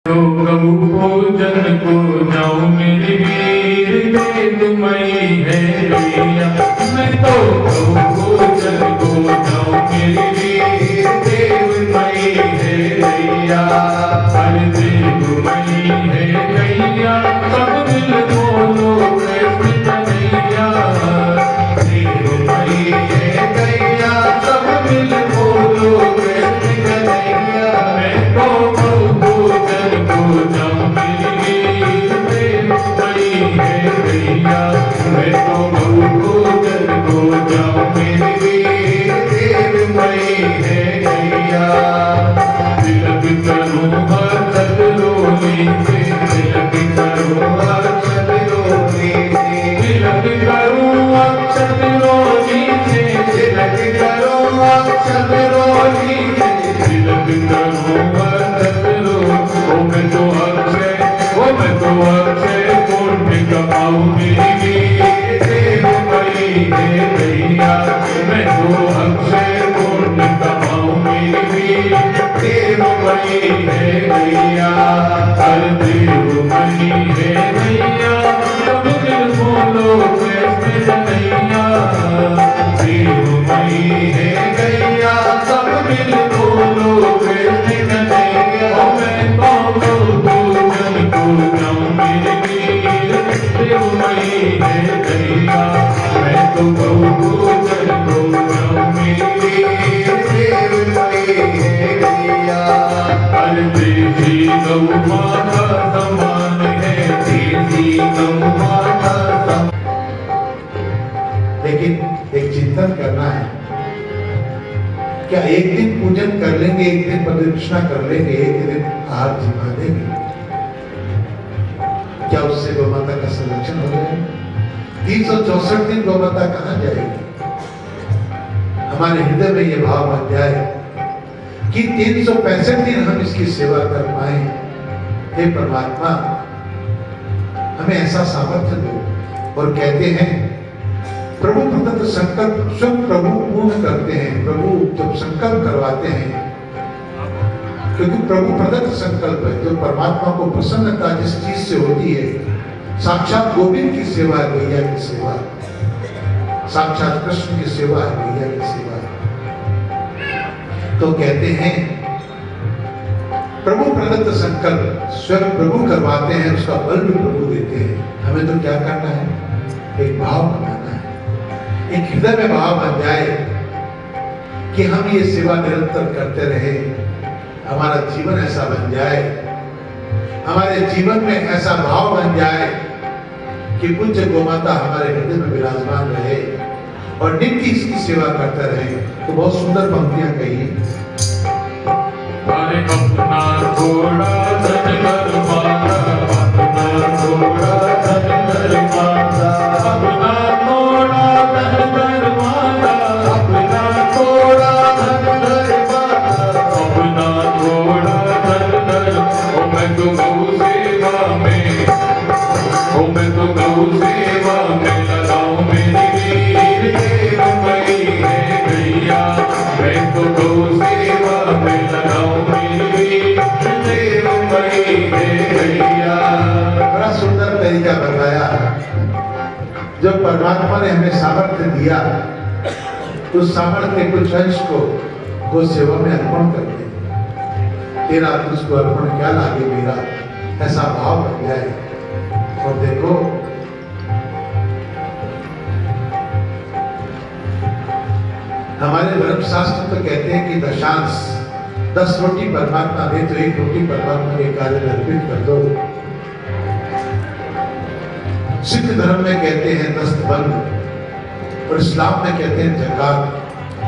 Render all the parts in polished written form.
गऊ भोजन को जाऊं मेरी वीर वेदमयी है गैया। मैं तो गऊ भोजन को जाऊं मेरी वीर देवमयी है गैया। हर देवमयी है गैया, सब दिल बोलो कृष्ण कन्हैया। देवमयी है गैया, सब दिल बोलो कृष्ण कन्हैया। मैं तो गऊ भोजन को जाऊं मेरी वीर देवमयी है गैया। मैं तो गऊ भोजन को जाऊं मेरी वीर देवमयी है गैया। तिलक करूं अक्षत रोली से, तिलक करूं अक्षत रोली से, तिलक करूं अक्षत रोली से, तिलक करूं अक्षत रोली से, तिलक करूं अक्षत रोली। ओ मैं तो अक्षय पुण्य कमाऊं मेरी वीर देवमयी है गैया। मैं तो अक्षय पुण्य कमाऊं मेरी वीर देवमयी है गैया। हर देवमयी है गैया, सब दिल बोलो कृष्ण कन्हैया। देवमयी है गैया, सब दिल बोलो कृष्ण कन्हैया। मैं तो गऊ भोजन को जाऊं मेरी वीर देवमयी है गैया। मैं तो गऊ भोजन को जाऊं मेरी वीर देवमयी है गैया। हर देसी गौ माता समान है, देसी गौ माता समान। लेकिन एक चिंतन करना है, क्या एक दिन पूजन कर लेंगे, एक दिन प्रदक्षिणा कर लेंगे, एक दिन आहार जिमा देंगे, क्या उससे गौ माता का संरक्षण हो जाएगा? 364 दिन गौ माता कहां जाएगी? हमारे हृदय में यह भाव बन जाए कि 365 दिन हम इसकी सेवा कर पाए। हे परमात्मा, हमें ऐसा सामर्थ्य दो। और कहते हैं प्रभु प्रदत्त संकल्प स्वयं प्रभु पूर्ण करते हैं। प्रभु जब संकल्प करवाते हैं, क्योंकि प्रभु प्रदत्त संकल्प है, जो परमात्मा को प्रसन्नता जिस चीज से होती है, साक्षात गोविंद की सेवा है, गैया की सेवा, साक्षात कृष्ण की सेवा है, गैया की सेवा। तो कहते हैं प्रभु प्रदत्त संकल्प स्वयं प्रभु करवाते हैं, उसका बल भी प्रभु देते हैं। हमें तो क्या करना है? एक भाव बनाना है, एक हृदय में भाव बन जाए कि हम ये सेवा निरंतर करते रहे। हमारा जीवन ऐसा बन जाए, हमारे जीवन में ऐसा भाव बन जाए कि पूज्य गोमाता हमारे हृदय में विराजमान रहे और नित्य इसकी सेवा करते रहे। तो बहुत सुंदर पंक्तियां कही। अरे अपना थोड़ा धन कर माता, अपना थोड़ा धन कर माता, अपना थोड़ा धन कर माता, अपना थोड़ा धन कर माता, अपना थोड़ा धन कर। ओ मैं तो गौ सेवा में, ओ मैं तो गौ सेवा में लगाऊं मेरी वीर देवमयी है गैया। मैं तो गौ सेवा में लगाऊं मेरी वीर देवमयी है गैया। बड़ा सुंदर तरीका बताया। जब परमात्मा ने हमें सामर्थ्य दिया, उस सामर्थ्य के कुछ अंश को गो सेवा में अर्पण कर दे। तेरा तुझको अर्पण क्या लागे मेरा, ऐसा भाव बन जाए। और देखो, हमारे धर्म शास्त्र तो कहते हैं कि दशांश, 10 रोटी परमात्मा दे तो 1 रोटी परमात्मा के कार्य में अर्पित कर दो। सिख धर्म में कहते हैं 10 बंद, और इस्लाम में कहते हैं ज़कात।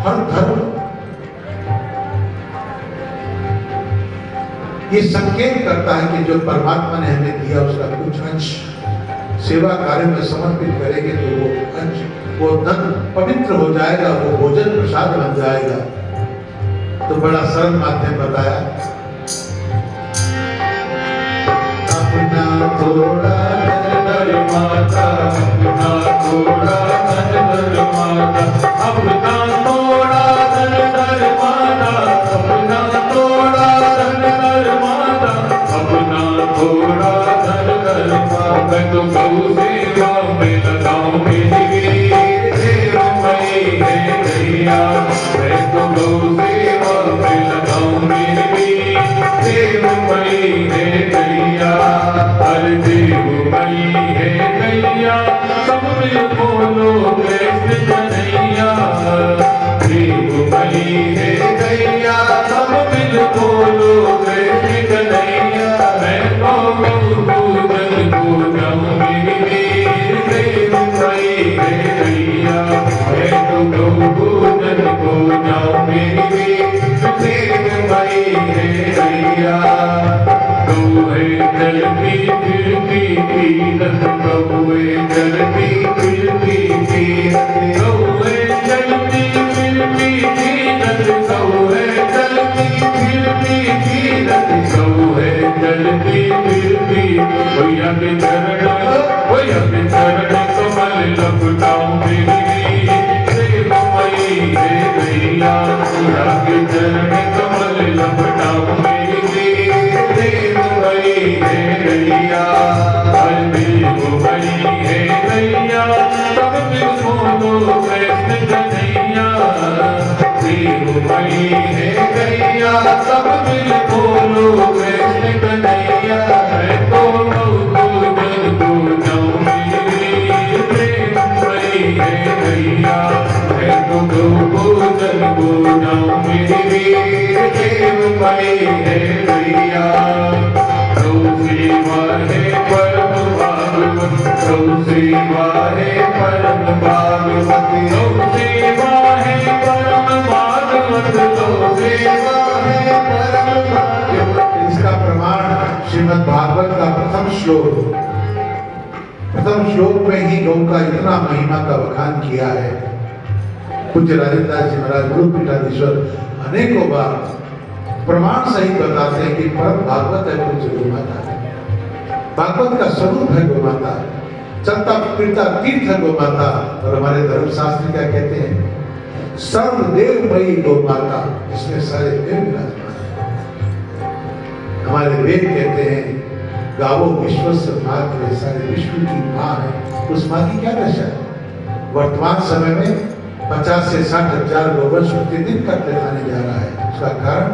हर धर्म ये संकेत करता है कि जो परमात्मा ने हमें दिया उसका कुछ अंश सेवा कार्य में समर्पित करेंगे तो वो अंश, वो धन पवित्र हो जाएगा, वो भोजन प्रसाद बन जाएगा। तो बड़ा सरल माध्यम बताया। अपना थोड़ा धन कर माता, अपना थोड़ा धन कर माता, अपना थोड़ा धन कर माता, अपना थोड़ा धन कर माता, अपना थोड़ा धन करता मैं तो गौ सेवा में लगाऊं मेरी वीर देवमयी है गैया मैं तो गौ सेवा में लगाऊं मेरी वीर देवमयी है गैया हर देवमयी है गैया सब मिल बोलो कृष्ण कन्हैया देवमयी है गैया सब मिल बोलो कृष्ण कन्हैया मैं तो गौ पूजन को जाऊं मेरी वीर देवमयी है गैया मैं तो गौ पूजन को जाऊं मेरी वीर देवमयी है गैया गौ है चलती फिरती तीरथ गौ है चलती फिरती तीरथ गौ है चलती फिरती तीरथ गौ है चलती फिरती तीरथ गौ है चलती फिरती भैया के चरण कमल लपटाऊं मेरी देवमयी है गैया भैया के चरण कमल लपटाऊं मेरी देवमयी है गैया हर देवमयी है गैया सब मिल बोलो कृष्ण कन्हैया देवमयी है गैया सब मिल बोलो कृष्ण कन्हैया मैं तो गौ पूजन को जाऊं मेरी देवमयी है गैया मैं तो गौ पूजन को जाऊं मेरी देवमयी है गैया गौ सेवा है परम भागवत गौ सेवा है परम भागवत गौ सेवा है परम भागवत गौ सेवा है परम भागवत इसका प्रमाण श्रीमद् भागवत का प्रथम श्लोक में ही गौ का इतना महिमा का बखान किया है। पूज्य राजेंद्र दास जी महाराज गुरु पीठाधीश्वर अनेकों बार प्रमाण सहित बताते हैं कि परम भागवत है पूज्य गौ माता। भागवत का स्वरूप है गौ माता, चलता फिरता तीर्थ है गौ माता। और हमारे धर्मशास्त्र क्या कहते हैं, सर्वदेवमयी गौ माता, जिसमें सारे देव विराजमान है। हमारे वेद कहते हैं गावो विश्वस्य मातृ, सारे विश्व की माँ है। उस माँ की क्या दशा है? वर्तमान समय में 50 से 60 हजार गोवंश प्रतिदिन कत्ल खाने जा रहा है। उसका कारण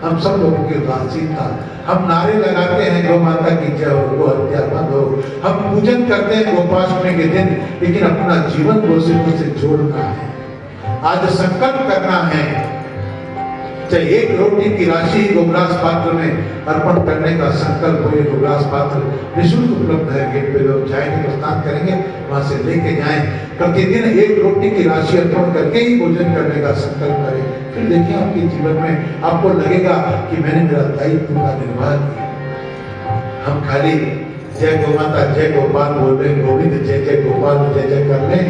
हम सब लोगों की उदासीनता। हम नारे लगाते हैं गौ माता की जय हो, गो हत्या बंद हो, हम पूजन करते हैं गोपाष्टमी के दिन, लेकिन अपना जीवन गौ सेवा से जोड़ना है। आज संकल्प करना है, चाहे एक रोटी की राशि गोग्रास पात्र में अर्पण करने का संकल्प हो। ये गोग्रास पात्र निःशुल्क उपलब्ध है, गेट पे लोग जाएंगे, प्रस्थान करेंगे, वहां से लेके जाएं। प्रतिदिन एक रोटी की राशि अर्पण करके ही भोजन करने का संकल्प करें। फिर देखिए आपके जीवन में आपको लगेगा कि मैंने मेरा दायित्व का निर्वाह किया। हम खाली जय गौ माता जय गोपाल बोल रहे, गोविंद जय जय गोपाल जय जय कर लें,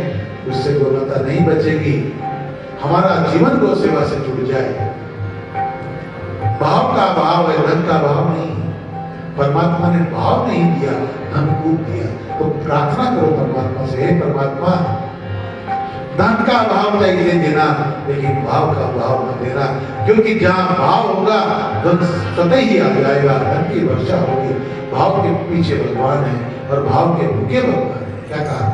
उससे गौ माता नहीं बचेगी। हमारा जीवन गौ सेवा से जुड़ जाए। भाव का भाव है, धन का भाव नहीं। परमात्मा ने भाव नहीं दिया, धन कूद दिया। तो प्रार्थना करो परमात्मा से, हे परमात्मा धन का भाव चाहिए देना, लेकिन भाव का भाव न देना, क्योंकि जहां भाव होगा धन स्वतः ही आ जाएगा, धन की वर्षा होगी। भाव के पीछे भगवान है और भाव के भूखे भगवान है। क्या कहा?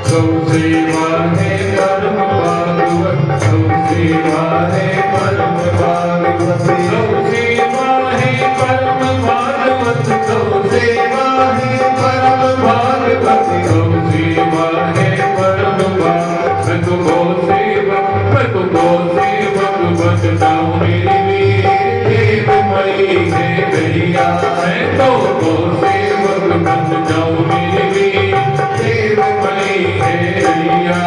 गौ सेवा है परम भागवत, गौ सेवा है परम भागवत, गौ सेवा है परम भागवत, गौ सेवा है परम भागवत, गौ सेवा है परम भागवत। मैं तो गौ सेवक बन जाऊं मेरी वीर देवमयी है गैया, मैं तो गौ सेवक बन जाऊं मेरी वीर देवमयी है गैया।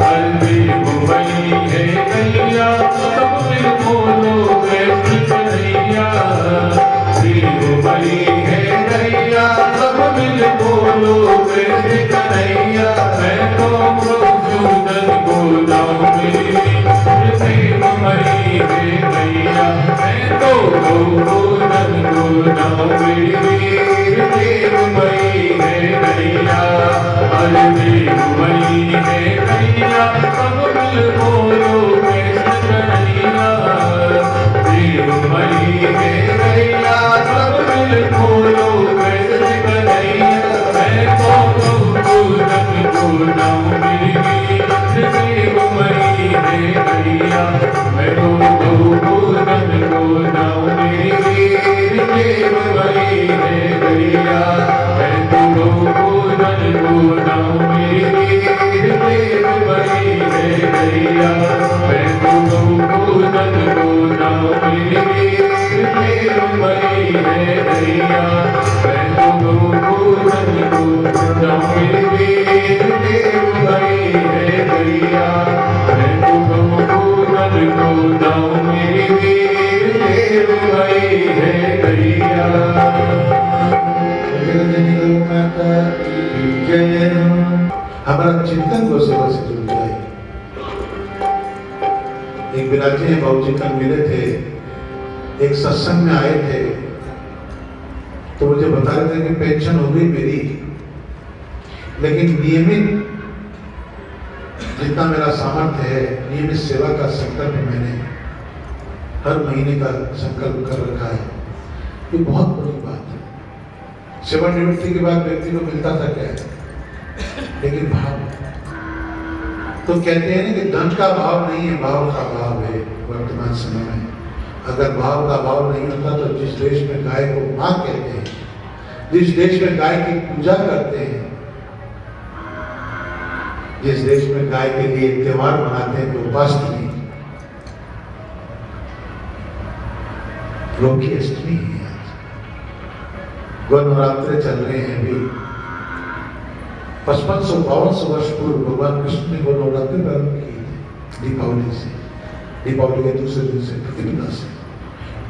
हर देवमयी है गैया सब मिल बोलो कृष्ण कन्हैया, देवमयी है गैया सब मिल बोलो कृष्ण कन्हैया। मैं तो पूजन को जाऊं मेरी देवमयी है गैया, मैं तो पूजन को जाऊं मेरी देवमयी है गैया। हर देवमयी है गैया सब मिल बोलो कृष्ण कन्हैया, देवमयी है गैया सब मिल चिंतन गोसेवा से जुड़ जाए। एक विराजे हैं बाबू जी कल मिले थे, एक सत्संग में आए थे, तो मुझे बता रहे थे कि पेंशन हो गई मेरी, लेकिन नियमित जितना मेरा सामर्थ्य है, नियमित सेवा का संकल्प मैंने हर महीने का संकल्प कर रखा है। ये बहुत बड़ी बात है। सेवानिवृत्ति के बाद व्यक्ति को मिलता था क्या, लेकिन भाव। तो कहते हैं ना कि धन का भाव नहीं है, भाव का भाव है। वर्तमान समय में अगर भाव का भाव नहीं होता तो जिस देश में गाय को मां कहते हैं, जिस देश में गाय की पूजा करते हैं, जिस देश में गाय के लिए त्योहार मनाते हैं, गोपाष्टमी, गोकी अष्टमी है आज, गौ नवरात्रे चल रहे हैं अभी। 5552 वर्ष पूर्व भगवान कृष्ण ने गौ नवरात्रि प्रारंभ की थी दीपावली से। दीपावली के दूसरे दिन से, प्रतिपदा से,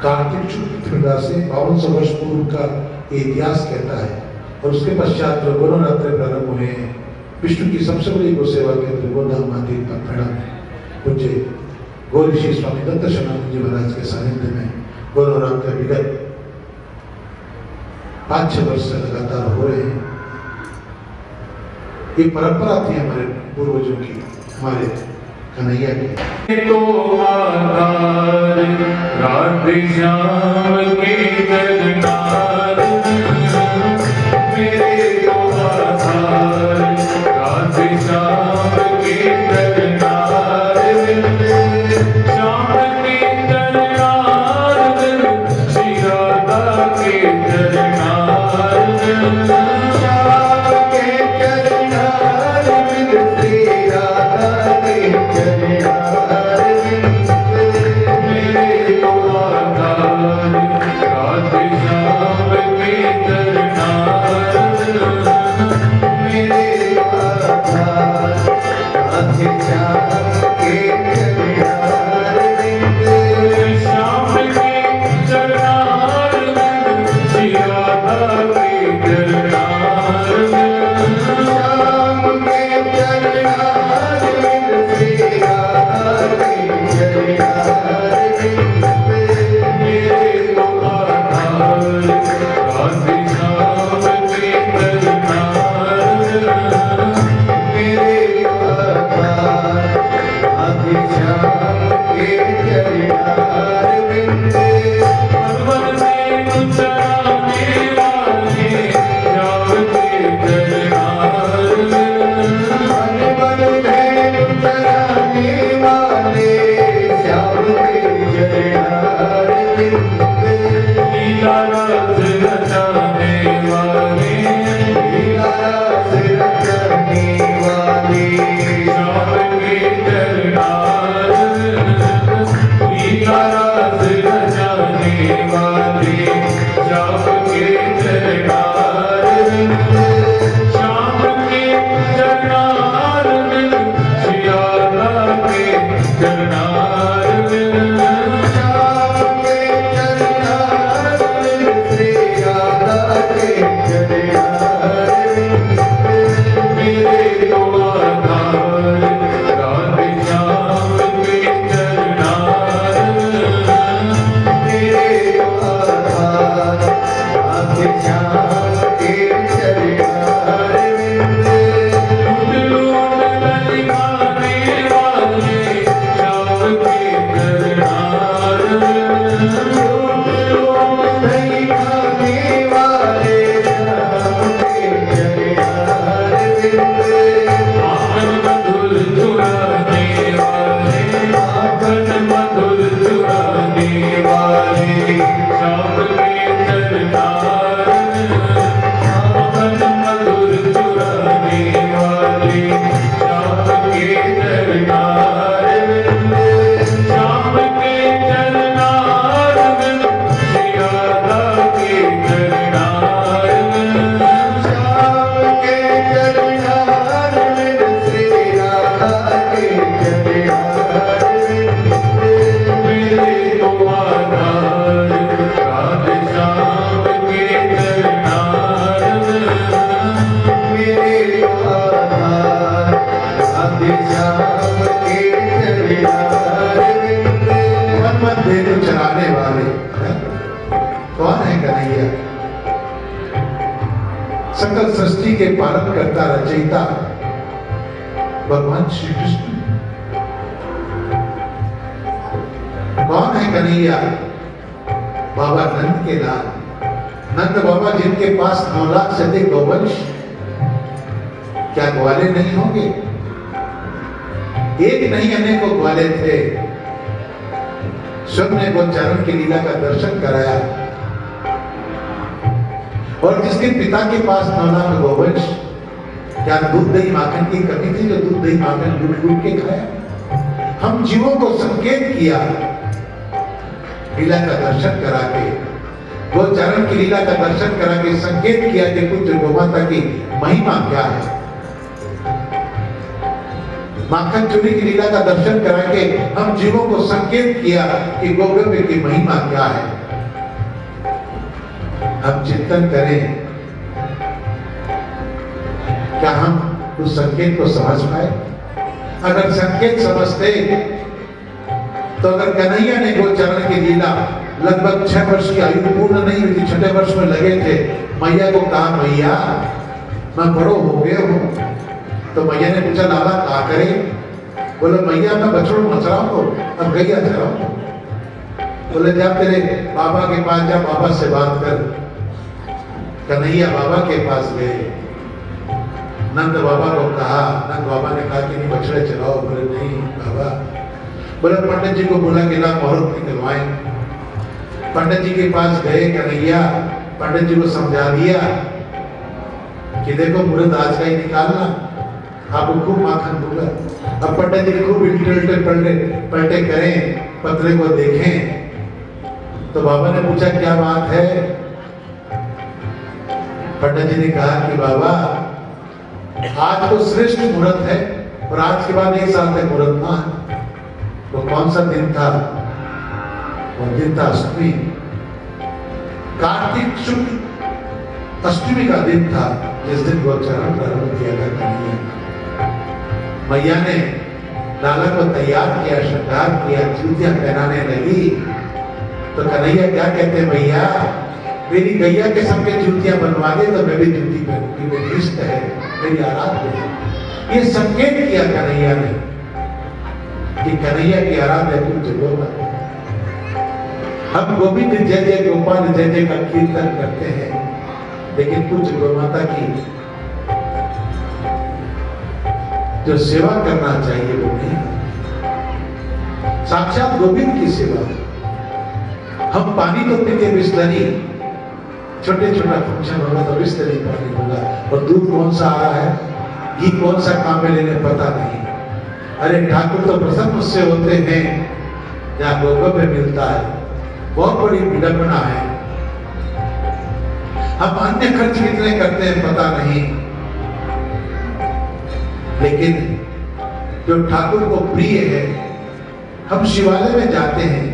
कार्तिक शुक्ल प्रतिपदा से 5200 वर्ष पूर्व का ये इतिहास कहता है। और उसके पश्चात जो गौ नवरात्रे प्रारंभ हुए हैं, विष्णु की सबसे बड़ी गौ सेवा केंद्र गोधाम मंदिर पटना में पूज्य गौ ऋषि स्वामी दत्त शर्मा जी महाराज के सानिध्य में गौ नवरात्रि विगत 5-6 वर्ष से लगातार हो रहे हैं। ये परंपरा थी हमारे पूर्वजों की, हमारे कन्हैया की। तो आधार राधे श्याम के जगन्नाथ, मेरे तो आधार राधे श्याम के जगन्नाथ, श्याम के जगन्नाथ, श्री राधा के जगन्नाथ, श्याम के जगन्नाथ, श्री राधा के जगन्नाथ, मेरे तो आधार राधे श्याम के जगन्नाथ, मेरे आधार राधे श्याम के जगन्नाथ, श्याम के जगन्नाथ, श्री राधा के जगन्नाथ, श्याम के जगन्नाथ, श्री राधा के जगन्नाथ, मेरे तो आधार राधे श्याम के जगन्नाथ, मेरे आधार राधे श्याम के जगन्नाथ, भगवान से चराने वाले श्याम के जगन्नाथ, भगवान से चराने वाले श्याम के जगन्नाथ, लीला रस रचाने वाले, लीला रस रचाने वाले श्याम के जगन्नाथ, लीला रस रचाने वाले श्याम के जगन्नाथ, श्याम के जगन्नाथ, श्री राधा के जगन्नाथ, श्याम के जगन्नाथ, श्री राधा के जगन्नाथ, मेरे तो आधार राधे श्याम के जगन्नाथ, मेरे तो आधार राधे श्याम के जगन्नाथ, लूट ललिकाने वाले श्याम के जगन्नाथ, लूट ललिकाने वाले श्याम के जगन्नाथ, आंगन मधुर चुराने वाले, आंगन मधुर चुराने वाले श्याम के जगन्नाथ, आंगन मधुर चुराने वाले श्याम के जगन्नाथ, श्याम के जगन्नाथ, श्री राधा के जगन्नाथ, श्याम के जगन्नाथ, श्री राधा के जगन्नाथ, मेरे तो आधार बचाने वाले है? कौन है कन्हैया? सकल सृष्टि के पालन करता रचयिता भगवान श्री कृष्ण। कौन है कन्हैया? बाबा नंद के लाल, नंद बाबा जिनके पास 9 लाख से अधिक गौवंश, क्या ग्वाले नहीं होंगे? एक नहीं अनेकों ग्वाले थे। सब ने गोचारण की लीला का दर्शन कराया, और जिसके पिता के पास 9 लाख गौवंश, क्या दूध दही माखन की कमी थी जो दूध दही माखन लूट लूट के खाया? हम जीवों को संकेत किया लीला का दर्शन करा के, गोचारण की लीला का दर्शन करा के संकेत किया कि कुछ गोमाता की महिमा क्या है। माखन चोरी की लीला का दर्शन करा के हम जीवों को संकेत किया कि गोगव्य की महिमा क्या है। हम चिंतन करें, क्या हम उस संकेत को समझ पाए? अगर संकेत समझते तो अगर कन्हैया ने गोचारण की लीला लगभग 6 वर्ष की आयु पूर्ण नहीं हुई थी, 6ठे वर्ष में लगे थे, मैया को कहा मैया मैं बड़ो हो गया हूं। तो मैया ने पूछा लाला क्या करे? बोले मैया मैं बछड़ों मचरा हूं, अब गैया चरा हूं। बोले जा तेरे बाबा के पास जा, बाबा से बात कर। कन्हैया बाबा के पास गए, नंद बाबा को कहा, नंद बाबा ने कहा कि नहीं बछड़े चलाओ। बोले नहीं बाबा। बोले पंडित जी को बुला के ला मुहूर्त निकलवाए। पंडित जी के पास गए कन्हैया, पंडित जी को समझा दिया कि देखो मुहूर्त आज का ही निकालना, आपको खूब माखन दूंगा। अब पंडित जी खूब उल्टे पलटे करें, पत्रे को देखें। तो बाबा ने पूछा क्या बात है? पंडित जी ने कहा कि बाबा आज तो श्रेष्ठ मुहूर्त है और आज के बाद 1 साल तक मुहूर्त ना है। तो कौन सा दिन था? वो दिन था अष्टमी, कार्तिक शुक्ल अष्टमी का दिन था, जिस दिन गोचारण प्रारंभ किया था कन्हैया। मैया ने लाला को तैयार किया, श्रृंगार किया, जूतियां पहनाने लगी। तो कन्हैया क्या कहते? भैया मेरी गैया के सबके जूतियां बनवा दे तो मैं भी जूती पहनूंगी, मेरी इष्ट है, मेरी आराध्य है। ये संकेत किया कन्हैया ने कि कन्हैया की आराध्य कुछ गोमाता। हम गोविंद जय जय गोपाल जय जय का कीर्तन करते हैं, लेकिन कुछ गोमाता की जो सेवा करना चाहिए वो नहीं। साक्षात गोविंद की सेवा। हम पानी तो पीते बिस्लरी, छोटे छोटा फंक्शन होगा तो बिस्लरी पानी होगा, और दूध कौन सा आ रहा है, घी कौन सा काम में लेने पता नहीं। अरे ठाकुर तो प्रसन्न उससे होते हैं जहां गोगव्य मिलता है। बहुत बड़ी विडंबना है। हम अन्य खर्च कितने करते हैं पता नहीं, लेकिन जो ठाकुर को प्रिय है, हम शिवालय में जाते हैं,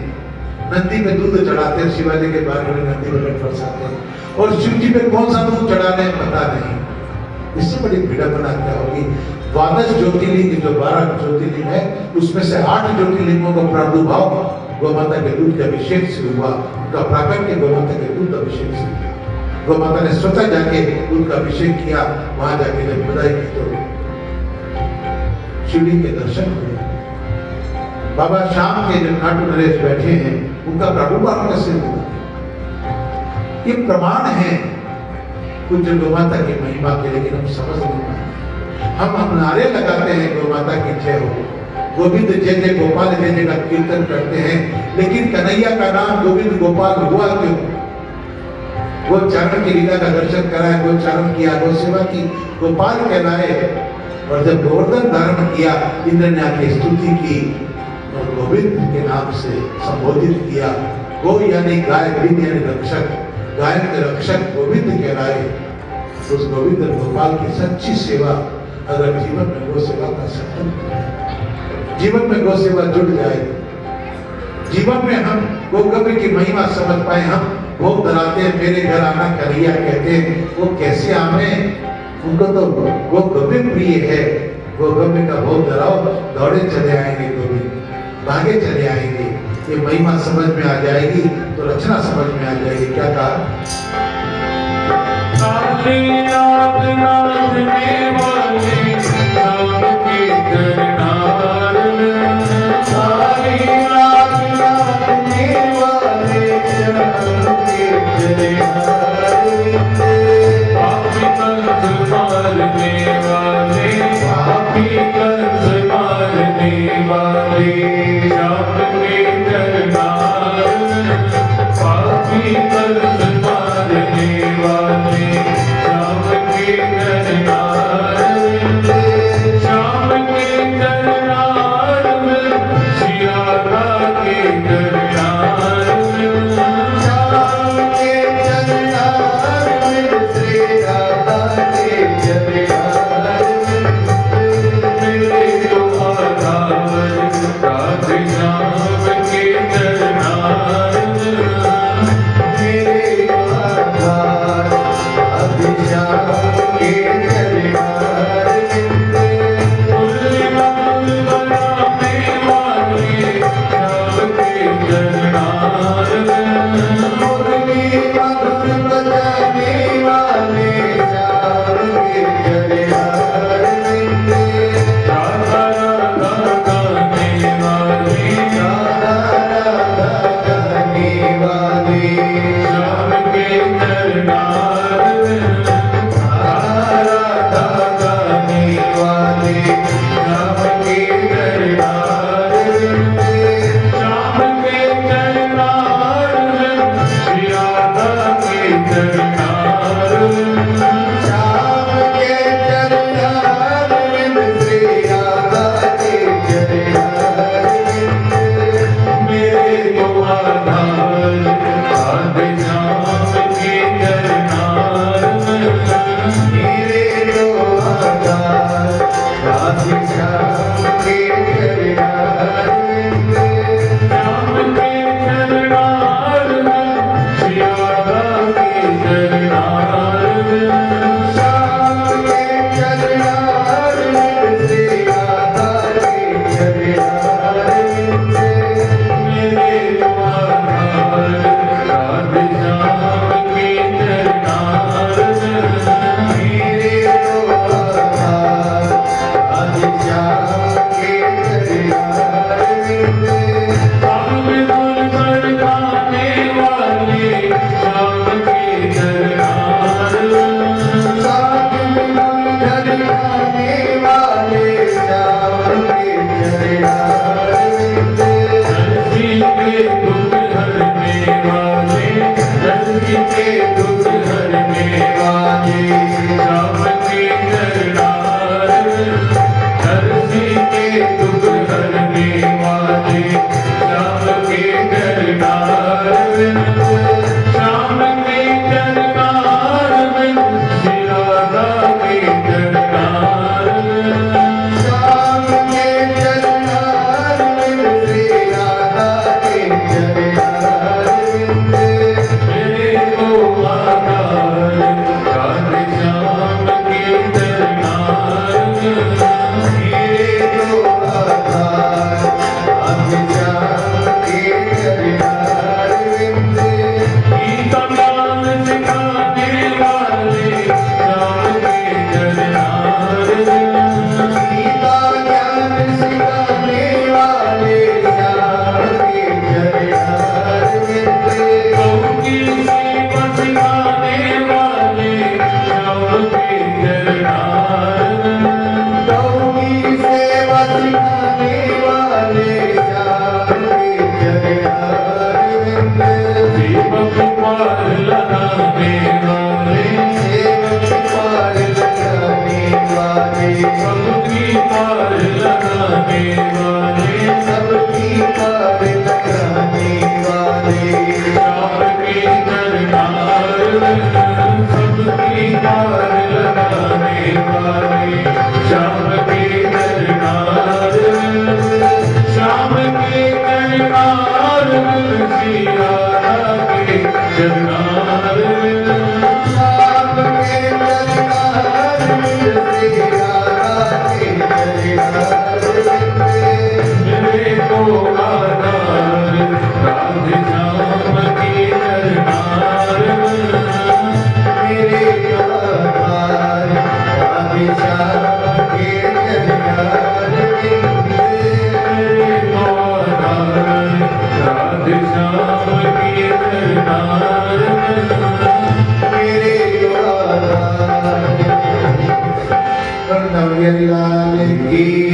नंदी पे दूध चढ़ाते हैं, शिवालय के बाहर में नंदी पे लट फरसाते हैं, और शिव जी पे कौन सा दूध चढ़ाने हैं पता नहीं। इससे बड़ी विडंबना क्या होगी? 12 ज्योतिर्लिंग, जो 12 ज्योतिर्लिंग है उसमें से 8 ज्योतिर्लिंगों का प्रादुर्भाव गोमाता के दूध के अभिषेक से हुआ, उनका प्राकट्य गोमाता के दूध अभिषेक से हुआ। गोमाता ने स्वतः जाके दूध का अभिषेक किया, वहां जाके जब विदाई की तो शिवलिंग के दर्शन हुए। बाबा शाम के जो खाटू नरेश बैठे हैं उनका प्रादुर्भाव कैसे हुआ? ये प्रमाण है कुछ गोमाता की महिमा के, लेकिन हम समझ नहीं पाते। हम नारे लगाते हैं गोमाता की जय हो, गोविंद जय जय गोपाल जय जय का कीर्तन करते हैं, लेकिन कन्हैया का नाम गोविंद गोपाल हुआ क्यों? गोचारण की लीला का दर्शन कराया, गोचारण किया, गो सेवा की, गोपाल कहलाए। और जब गोवर्धन धारण किया, इंद्र ने आके स्तुति की और गोविंद के नाम से संबोधित किया। गो यानी गाय, विंद यानी रक्षक, गाय के रक्षक गोविंद कहलाए। उस गोविंद गोपाल की सच्ची सेवा अगर जीवन में गो सेवा का संकल्प, जीवन में गो सेवा जुड़ जाए, जीवन में हम गोगव्य की महिमा समझ पाए। हम भोग धराते हैं, मेरे घर आना कन्हैया कहते हैं, वो कैसे आवे? उनको तो गोगव्य प्रिय है। गोगव्य का भोग धराओ, दौड़े चले आएंगे गोविंद, भागे चले आएंगे। ये महिमा समझ में आ जाएगी तो रचना समझ में आ जाएगी। क्या कहा? काले नाग नाचने वाले राम के चरणार में, काले नाग नाचने वाले राम के चरणार में, पापी कंस मारने वाले, पापी कंस मारने वाले राम के चरणार में, पापी कंस मारने वाले श्याम के चरणार में, श्याम के चरणार में, श्री राधा के चरणार में, श्याम के चरणार में, श्री राधा के चरणार में, मेरे जो आधार राधे श्याम के चरणार में, मेरे आधार राधे श्याम के चरणार में, मुरली माल बनाने वाले श्याम के चरणार में, मुरली माल बजाने वाले श्याम के चरणार में, राधा राधा गाने वाले, राधा राधा गाने वाले श्याम के चरणार में, राधा राधा गाने वाले श्याम के चरणार में, श्याम के चरणार में, श्री राधा के चरणार में, श्याम के चरणार में, श्री राधा के चरणार में, मेरे को आधार राधे श्याम के चरणार में, मेरे को आधार राधे श्याम के चरणार में, श्याम के चरणार में, श्री राधा के चरणार में, श्याम के चरणार में, श्री राधा के चरणार में, मेरे को आधार राधे श्याम के चरणार में, मेरे को आधार राधे श्याम के चरणार में, साम दूर कर गाने वाले श्याम के चरणार में, साम दूर कर गाने वाले श्याम के चरणार में, दर्शी के दुख हरने वाले, दर्शी के दुख हरने वाले श्याम के चरणार में, दर्शी के दुख हरने वाले श्याम के चरणार में, श्याम के चरणार में, श्री राधा के चरणार में, श्याम के चरणार में, श्री राधा के चरणार में, मेरे को आधार राधे श्याम के चरणार में, मेरे को आधार राधे श्याम के चरणार में, गीता ज्ञान सिखाने वाले श्याम के चरणार में, गीता ज्ञान सिखाने वाले श्याम के चरणार में, प्रभु की सेवा सिखाने वाले श्याम के चरणार में, प्रभु की सेवा सिखाने वाले श्याम के चरणार में, सेवक पार लगाने वाले, सेवक पार लगाने वाले, सबकी पार लगाने वाले, सबकी पार लगाने वाले श्याम के चरणार में, सबकी पार लगाने वाले श्याम के चरणार में, श्याम के चरणार में, श्री राधा के चरणार में, श्याम के चरणार में, श्री राधा के चरणार में, मेरे को आधार राधे श्याम के चरणार बिंदे। राधे श्याम के चरणार मेरे द्वारा वृंदावन बिहारी लाल की